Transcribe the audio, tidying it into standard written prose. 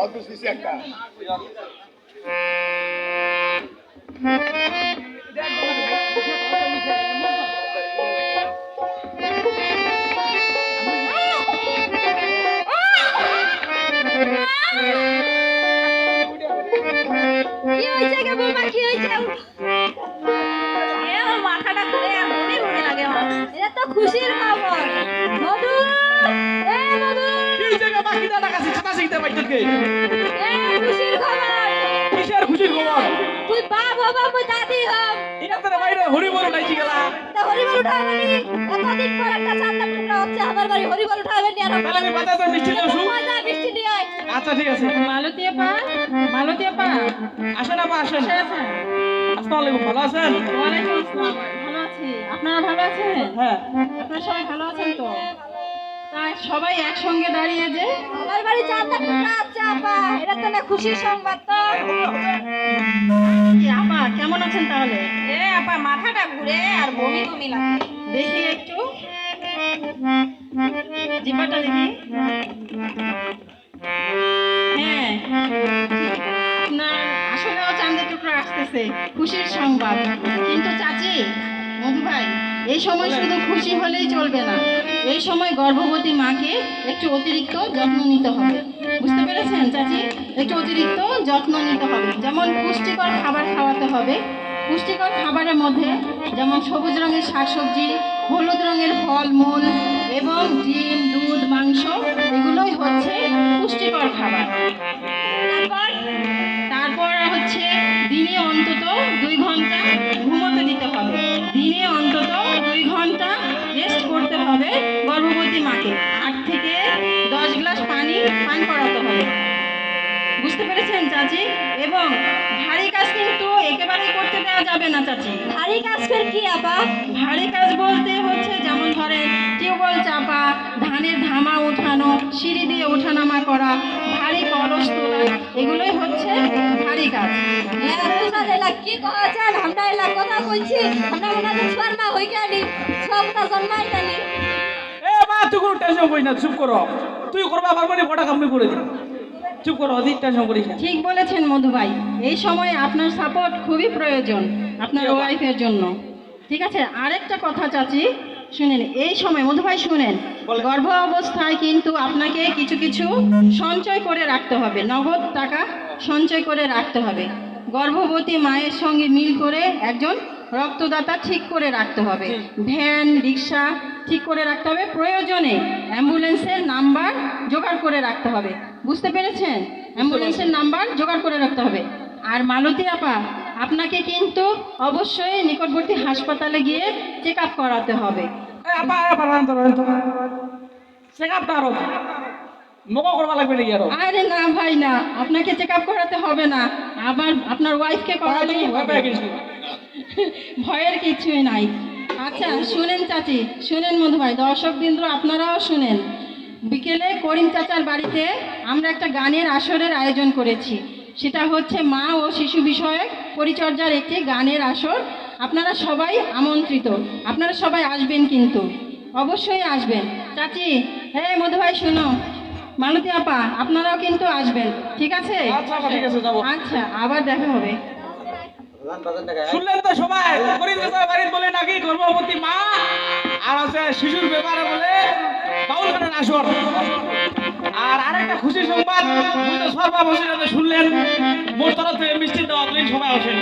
অদ্ভুত দিছি একটা কি হয়েছে গে বৌমা, কি হয়েছে? আমার মাথাটা ঘুরে আর মনে মনে লাগে আমার। এটা তো খুশির খবর। মধু, এ মধু, কি জায়গা বাকি দাদা কাছে ছাতা শিখতে পাইতেছে এ খুশির খবর। কিসের খুশির খবর তুই বাপ হবা, মুই দাদি হব। এটা তোর বাইরে হরিবল উঠাইছি গেলা তা হরিবল উঠাবেনি? এতদিন পর একটা চাঁদা টুকরা হচ্ছে আমার বাড়ি, হরিবল উঠাবেনি আর তাহলে আমি বাজারে মিষ্টি নিয়ে আসুন মজা মিষ্টি নিয়ে আয়। আচ্ছা ঠিক আছে মালতী আপা, মালতী আপা, আসেন আপা আসেন আছেন? আসসালামু আলাইকুম ভালো আছেন ওয়ালাইকুম আসসালাম। ভালো আছি। আপনারা ভালো আছেন? হ্যাঁ আপনারা সবাই ভালো আছেন তো? তাই সবাই একসঙ্গে দাঁড়িয়ে যে আমার বাড়ি চাঁদা টুকরা আছে আপা, এটা তো না খুশির সংবাদ তো। কি আপা কেমন আছেন তাহলে? এ আপা মাথাটা ঘুরে আর বমি বমি লাগে। দেখি একটু জিপাটা দেখি। হ্যাঁ, আপনার আসলেও চাঁদের টুকরা আসতেছে, খুশির সংবাদ। কিন্তু চাচি, মধু ভাই, এই সময় শুধু খুশি হলেই চলবে না, এই সময় গর্ভবতী মাকে একটু অতিরিক্ত যত্ন নিতে হবে। বুঝতে পেরেছেন চাচি? একটু অতিরিক্ত যত্ন নিতে হবে, যেমন পুষ্টিকর খাবার খাওয়াতে হবে। পুষ্টিকর খাবারের মধ্যে যেমন সবুজ রঙের শাকসবজি, হলুদ রঙের ফলমূল এবং ডিম, দুধ, মাংস, এগুলোই হচ্ছে পুষ্টিকর খাবার। তারপর তারপর হচ্ছে দিনে অন্তত 2 ঘন্টা ঘুমোতে দিতে হবে। দিনে অন্তত 2 ঘন্টা রেস্ট করতে হবে গর্ভবতী মাকে। 8 থেকে 10 গ্লাস পানি পান করাতে হবে। বুঝতে পেরেছেন চাচি? এবং ভারী কাজ কিন্তু একেবারেই করতে দেওয়া যাবে না চাচি। ভারী কাজ ফের কি আপা? ভারী কাজ বলতে হচ্ছে যেমন ধরেন টিউবওয়েল চাপা, ধানের ধামা ওঠানো, সিঁড়ি দিয়ে ওঠানামা করা, ভারী কলস তোলা, এগুলোই হচ্ছে ভারী কাজ। হ্যাঁ আপনার এলা কি কছেন? আমরা এলা কথা কইছি, আমরা মনে হয় ছুয়ার মা হই গেলি, সবটা জন্মাই গেলি। এ মা তুই কোনো টেনশন করিস না চুপ করো তুই করবা পারবো না কটা কামড়ি করে দিন চুপ করো অধিক টেনশন করিস না ঠিক বলেছেন মধু ভাই, এই সময় আপনার সাপোর্ট খুবই প্রয়োজন আপনার কি বাবা? ওয়াইফের জন্য। ঠিক আছে, আরেকটা কথা চাচি শুনেন, এই সময় মধু ভাই শুনেন, বলেন। গর্ভ অবস্থায় কিন্তু আপনাকে কিছু কিছু সঞ্চয় করে রাখতে হবে, নগদ টাকা সঞ্চয় করে রাখতে হবে। গর্ভবতী মায়ের সঙ্গে মিল করে একজন রক্তদাতা ঠিক করে রাখতে হবে। ভ্যান, রিক্সা ঠিক করে রাখতে হবে। প্রয়োজনে অ্যাম্বুলেন্সের নাম্বার জোগাড় করে রাখতে হবে। বুঝতে পেরেছেন? অ্যাম্বুলেন্সের নাম্বার জোগাড় করে রাখতে হবে। আর মালতী আপা, আপনাকে কিন্তু অবশ্যই নিকটবর্তী হাসপাতালে গিয়ে চেক আপ করাতে হবে। এ আপা আপা রান্ত রান্ত চেক আপ আরো মগো করবা লাগবে নাকি আরো আরে না ভাই না, আপনাকে চেক আপ করাতে হবে না, আবার আপনার ওয়াইফকে করাতেই হবে। ভয়ের কিছুই নাই। আচ্ছা শুনেন চাচি, শুনেন মধু ভাই, দর্শক বিন্দু আপনারাও শুনেন। বিকেলে করিম চাচার বাড়িতে আমরা একটা গানের আসরের আয়োজন করেছি। সেটা হচ্ছে মা ও শিশু বিষয়ক পরিচর্যার একটি গানের আসর। আপনারা সবাই আমন্ত্রিত, আপনারা সবাই আসবেন, কিন্তু অবশ্যই আসবেন। চাচি, হ্যাঁ মধু ভাই শুনো, মালতী আপা আপনারাও কিন্তু আসবেন, ঠিক আছে? আচ্ছা আপা, ঠিক আছে, যাবো। আচ্ছা, আবার দেখা হবে। শুনলেন তো সবাই, করিম চাচা বাড়িতে বলে নাকি গর্ভবতী মা আর আছে শিশুর ব্যাপারে বলে বাউল গানের আসর। আর আরেকটা খুশি সংবাদ, সর্বা বসে শুনলেন মোট তরফ থেকে মিষ্টি দেওয়া সবাই আসেন।